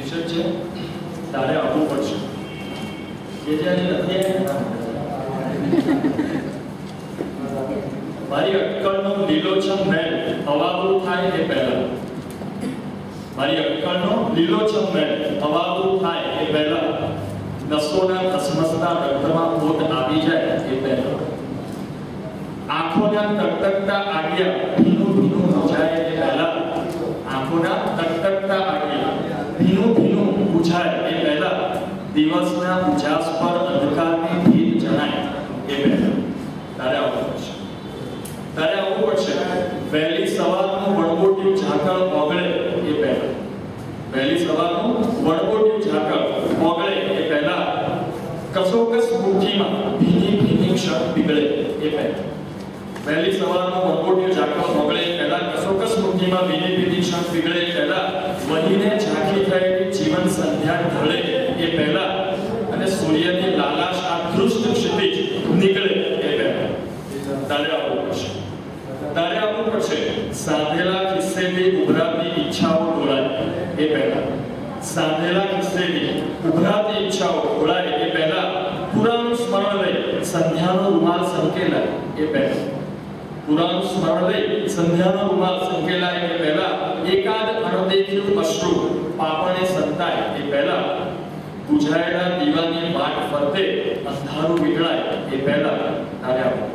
શીર્ષક છે તારે આવવું પડશે. જે જ્યાં નથી મારી અટકળનો લીલોછમ મહેલ હવાબુ થાય એ પહેલા, મારી અટકળનો લીલોછમ મહેલ હવાબુ થાય એ પહેલા, નસોના ધસમસતા રક્તમાં પોત આવી જાય એ પહેલા, આંખોના તકતકતા આગિયા ભીનું ભીનું બુઝાય એ પહેલા, આંખોના તકતકતા આગિયા ભીનું ભીનું બુઝાય એ પહેલા, દિવસના ઉજાસ પર અંધકારની ભીત જણાય એ પહેલા તારે આવવું પડશે. તારે આવવું પડશે. વહેલી સવારનું વણગોટિયું ઝાકળ ઓગળે એ પહેલા, વહેલી સવારનું વણગોટિયું ઝાકળ ઓગળે એ પહેલા, કસોકસ મુઠ્ઠીમાં ભીની ભીની ક્ષણ પીગળે એ પહેલા, વહેલી સવારનું વણગોટિયું ઝાકળ ઓગળે એ પહેલા, કસોકસ મુઠ્ઠીમાં ભીની ભીની ક્ષણ પીગળે એ પહેલા, વહીને ઝાંખી થયેલી જીવન સંધ્યા ઢળે એ પહેલા, અને સૂર્યની લાલાશ આ ધ્રુષ્ટ ક્ષિતિજ નીકળે એ પહેલા તારે આવવું પડશે. તારે આવવું પડશે. સાંધેલા ખિસ્સેથી ઉભરાતી ઈચ્છાઓ ઢોળાય એ પહેલા, સાંધેલા ખિસ્સેથી ઉભરાતી ઈચ્છાઓ ઢોળાય એ પહેલા, પુરાણું સ્મરણ લઈ સંધ્યાનો રૂમાલ સંકેલાય એ પહેલા, પુરાણું સ્મરણ લઈ સંધ્યાનો રૂમાલ સંકેલાય એ પહેલા, એકાદ અણદેખ્યું અશ્રુ પાપણે સંતાય એ પહેલા, બુઝાયેલા દીવાની વાટ ફરતે અંધારું વીટળાય એ પહેલા તારે આવવું.